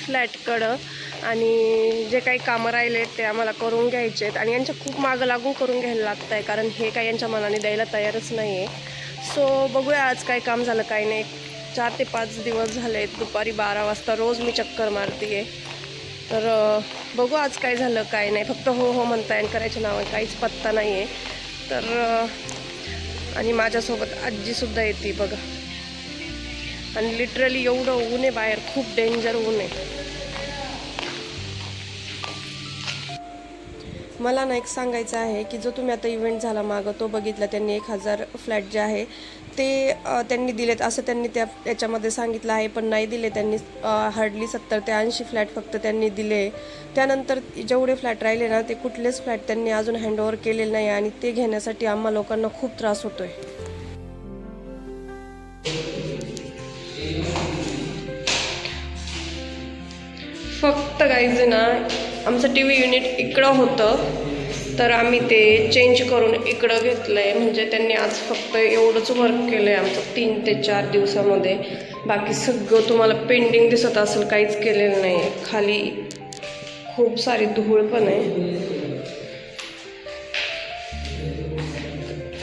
फ्लॅटकडं आणि जे काही कामं राहिले ते आम्हाला करून घ्यायचे आहेत आणि यांच्या खूप मागं लागून करून घ्यायला लागतं आहे, कारण हे काही यांच्या मनाने द्यायला तयारच नाही आहे. सो बघूया आज काय काम झालं काय नाही. 4 ते 5 दिवस झाले, दुपारी 12 वाजता रोज मी चक्कर मारते आहे. तर बघू आज काय झालं काय नाही. फक्त हो हो म्हणताय आणि करायच्या नावाने काहीच पत्ता नाही आहे. तर आणि माझ्यासोबत आजीसुद्धा येते बघा. आणि लिटरली एवढं ऊन आहे बाहेर, खूप डेंजर ऊन आहे. मला ना एक सांगायचं आहे की जो तुम्ही आता इव्हेंट झाला मागं तो बघितला, त्यांनी 1000 फ्लॅट जे आहे ते त्यांनी दिलेत असं त्यांनी याच्यामध्ये सांगितलं आहे, पण नाही दिले त्यांनी. हार्डली 70 ते 80 फ्लॅट फक्त त्यांनी दिले. त्यानंतर जेवढे फ्लॅट राहिले ना ते कुठलेच फ्लॅट त्यांनी अजून हँडओव्हर केलेले नाही आणि ते घेण्यासाठी आम्हा लोकांना खूप त्रास होतोय. फक्त गाईज ना आमचं TV युनिट इकडं होतं, तर आम्ही ते चेंज करून इकडं घेतलं आहे. म्हणजे त्यांनी आज फक्त एवढंच वर्क केलं आहे आमचं 3 ते 4 दिवसामध्ये. बाकी सगळं तुम्हाला पेंडिंग दिसत असेल, काहीच केलेलं नाही आहे. खाली खूप सारी धूळ पण आहे,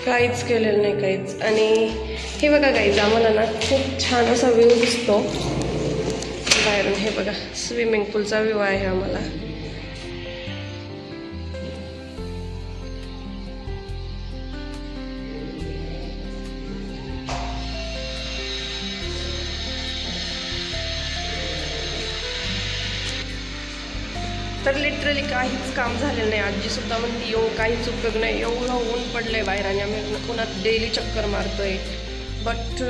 काहीच केलेलं नाही काहीच. आणि हे बघा गाईज, आम्हाला ना खूप छान असा व्ह्यू दिसतो बाहेरून. हे बघा स्विमिंग पूलचा व्ह्यू आहे आम्हाला. तर लिटरली काहीच काम झालेलं नाही. आजीसुद्धा म्हणते येऊन काहीच उपयोग नाही, एवढं ऊन पडलं आहे बाहेर आणि आम्ही पुन्हा डेली चक्कर मारतो आहे. बट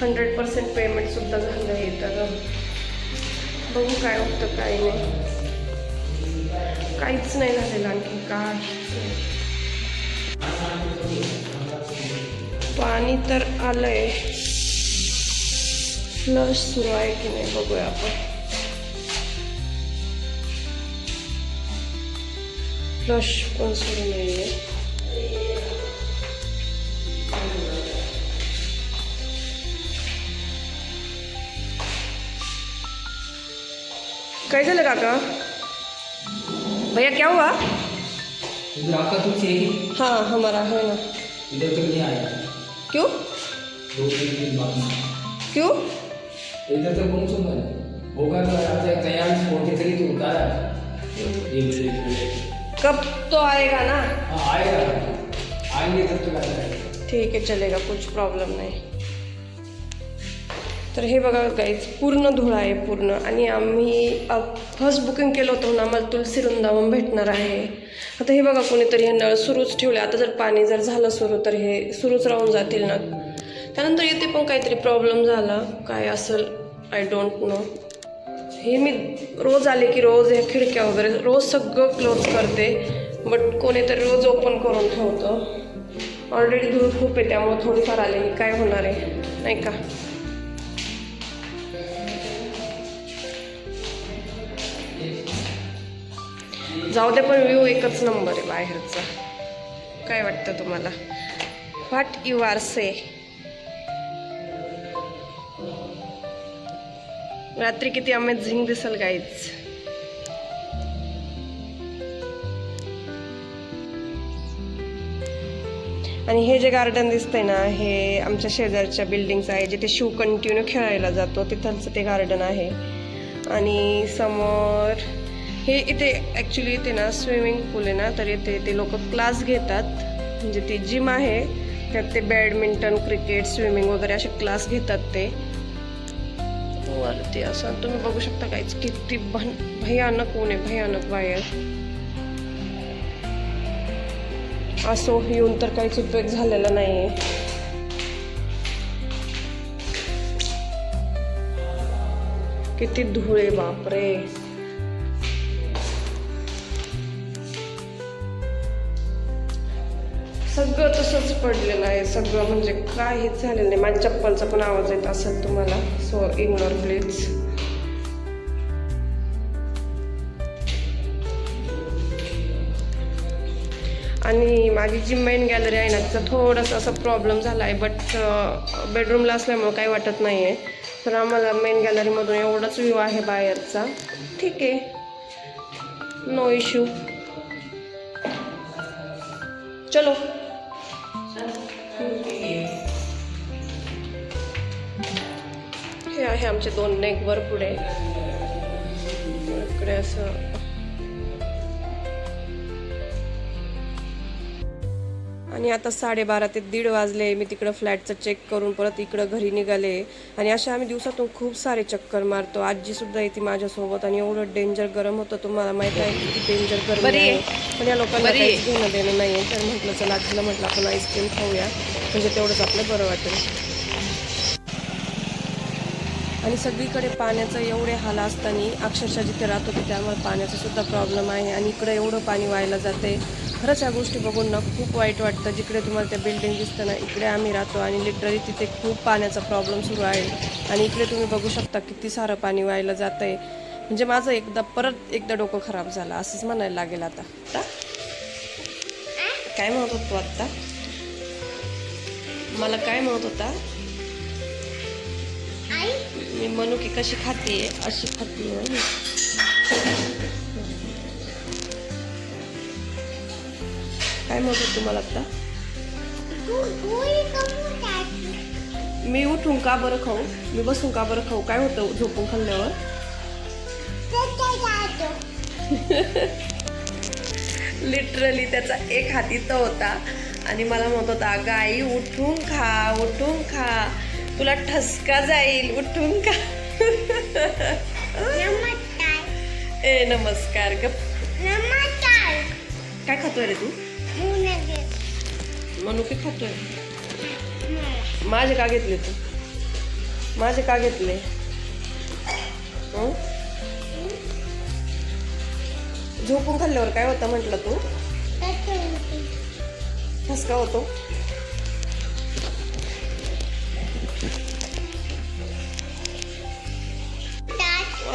100% पेमेंटसुद्धा झालं आहे. तर बघू काय होतं काय नाही. काहीच नाही झालेलं आणखी, काहीच नाही. पाणी तर आलं आहे, फ्लश सुरू आहे की नाही बघूया आपण. फ्लश पण सुरू नाही आहे. काय झालं काका? भैया क्या हुआ? इधर आपका तो चाहिए? हाँ हमारा है ना. इधर तक नहीं आया. क्यों? 2-3 दिन बाद. क्यों? इधर तक कौन सा है? होगा तो आज तैयार छोड़ के चली तो उतारा. कब तो आएगा ना. हाँ आएगा, आएंगे तब तो आएगा. ठीक आहे चलेगा, कुछ प्रॉब्लेम नाही. तर हे बघा गाईज, पूर्ण धुळा आहे पूर्ण. आणि आम्ही फर्स्ट बुकिंग केलं होतं म्हणून आम्हाला तुलसी वृंदावन भेटणार आहे. आता हे बघा कोणीतरी हे नळ सुरूच ठेवले. आता जर पाणी जर झालं सुरू तर हे सुरूच राहून जातील ना. त्यानंतर येथे पण काहीतरी प्रॉब्लेम झाला, काय असेल आय डोंट नो. हे मी रोज आले की रोज हे खिडक्या वगैरे रोज सगळं क्लोज करते, बट कोणीतरी रोज ओपन करून ठेवतं. ऑलरेडी धूळ खूप आहे त्यामुळे थोडीफार आलेली काय होणार आहे नाही का. जाऊ दे, पण व्ह्यू एकच नंबर आहे बाहेरचा. काय वाटतं तुम्हाला? व्हॉट यू आर से? रात्री किती अमेझिंग दिसेल गाईज. आणि हे जे गार्डन दिसतंय ना हे आमच्या शेजारच्या बिल्डिंगचं आहे, जिथे शिव कंटिन्यू खेळायला जातो तिथलचं ते गार्डन आहे. आणि समोर हे इथे ॲक्च्युली इथे ना स्विमिंग पूल आहे ना, तर इथे ते लोक क्लास घेतात. म्हणजे ती जिम आहे त्यात ते बॅडमिंटन, क्रिकेट, स्विमिंग वगैरे असे क्लास घेतात ते. वरती असं तुम्ही बघू शकता काहीच किती भयानक ऊन आहे, भयानक बाहेर. असो येऊन तर काहीच उपयोग झालेला नाही आहे. किती धूळ आहे बापरे. सगळं तसंच पडलेलं आहे सगळं, म्हणजे काहीच झालेलं नाही. माझ्या चप्पलचा पण आवाज येत असेल तुम्हाला, सो इग्नोर प्लीज. आणि माझी जी मेन गॅलरी आहे ना तिचा थोडासा असा प्रॉब्लेम झाला आहे, बट बेडरूमला असल्यामुळं काही वाटत नाही आहे. तर आम्हाला मेन गॅलरीमधून एवढाच व्ह्यू आहे बाहेरचा. ठीक आहे, नो इश्यू. चलो. हे आहे आमचे 2 नेकवर पुढे. इकडे असं आणि आता 12:30 ते 1:30 वाजले. मी तिकडं फ्लॅटचं चेक करून परत इकडं घरी निघाले. आणि अशा आम्ही दिवसातून खूप सारे चक्कर मारतो. आजीसुद्धा येते माझ्यासोबत. आणि एवढं डेंजर गरम होतं, तुम्हाला माहिती आहे किती डेंजर गरम आहे. पण या लोकांना काहीच घेणं देणं नाही आहे. तर म्हटलं चला आजीला म्हटलं आपण आईस्क्रीम खाऊया, म्हणजे तेवढंच आपलं बरं वाटेल. आणि सगळीकडे पाण्याचं एवढे हाल असताना अक्षरशः जिथे राहतो तिथे आम्हाला पाण्याचा सुद्धा प्रॉब्लेम आहे. आणि इकडं एवढं पाणी व्हायला जाते. खरंच या गोष्टी बघून ना खूप वाईट वाटतं. जिकडे तुम्हाला त्या बिल्डिंग दिसतं ना, इकडे आम्ही राहतो आणि लिटरली तिथे खूप पाण्याचा प्रॉब्लेम सुरू आहे. आणि इकडे तुम्ही बघू शकता किती सारं पाणी व्हायला जातं आहे. म्हणजे माझं परत एकदा डोकं खराब झालं असंच म्हणायला लागेल आता. काय म्हणत होता तू आत्ता? मला काय म्हणत होता? मी म्हणू की कशी खातीये, अशी खातीये. काय म्हणत होत तुम्हाला आता? मी उठून का बरं खाऊ, मी बसून का बरं खाऊ? काय होतं झोपून खाल्ल्यावर? लिटरली त्याचा एक हाती तो होता आणि मला म्हणत होता अगं आई उठून खा, उठून खा, तुला ठसका जाईल, उठून खा. ए नमस्कार ग. काय खातोय रे तू? मनुके खातोय. माझे का घेतले तू? माझे का घेतले? झोपून खाल्ल्यावर काय होतं म्हटलं तू? ठसका होतो.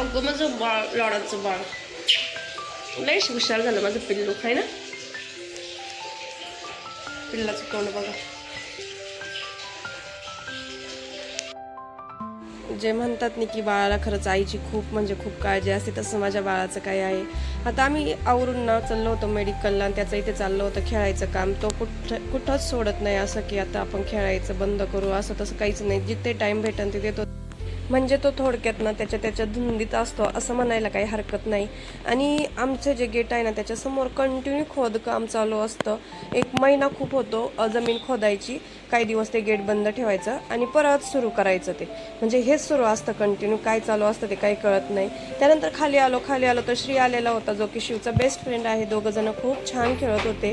अगं माझं बाळ, लाडाचं बाळ लय हुशार झालं माझं पिल्लू. आहे ना, पिल्लाचं तोंड बघा. जे म्हणतात नाही की बाळाला खरंच आईची खूप म्हणजे खूप काळजी असते, तसं माझ्या बाळाचं काय आहे. आता आम्ही आवरून ना चाललो होतो मेडिकलला आणि त्याचं इथे चाललं होतं खेळायचं काम. तो कुठंच सोडत नाही असं की आता आपण खेळायचं बंद करू, असं तसं काहीच नाही. जिथे टाइम भेटेल तिथे तो म्हणजे तो थोडक्यात ना त्याच्या धुंदीत असतो असं म्हणायला काही हरकत नाही. आणि आमचं जे गेट आहे ना त्याच्यासमोर कंटिन्यू खोदकाम चालू असतं. 1 महिना खूप होतो जमीन खोदायची, काही दिवस ते गेट बंद ठेवायचं आणि परत सुरू करायचं. ते म्हणजे हेच सुरू असतं कंटिन्यू. काय चालू असतं ते काही कळत नाही. त्यानंतर खाली आलो तर श्री आलेला होता, जो की शिवचा बेस्ट फ्रेंड आहे. 2 जण खूप छान खेळत होते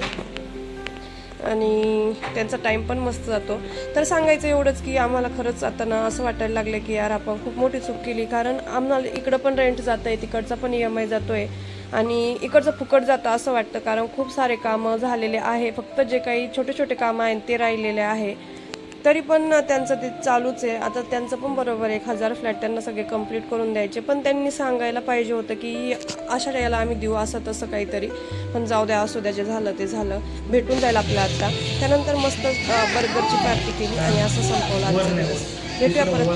आणि त्यांचा टाईम पण मस्त जातो. तर सांगायचं एवढंच की आम्हाला खरंच आता ना असं वाटायला लागलं की यार आपण खूप मोठी चूक केली. कारण आम्हाला इकडं पण रेंट जातं आहे, तिकडचा पण EMI जातो आहे आणि इकडचं फुकट जातं असं वाटतं. कारण खूप सारे कामं झालेले आहे, फक्त जे काही छोटे छोटे कामं आहेत ते राहिलेले आहे. तरी पण त्यांचं ते चालूच आहे. आता त्यांचं पण बरोबर 1000 फ्लॅट त्यांना सगळे कंप्लीट करून द्यायचे, पण त्यांनी सांगायला पाहिजे होतं की अशा याला आम्ही देऊ असं तसं काहीतरी. पण जाऊ द्या, असू द्या, जे झालं ते झालं. भेटून जाईल आपल्या आत्ता. त्यानंतर मस्त बर्गरची पार्टी केली आणि असं संपवलं आजचा दिवस. भेटूया परत.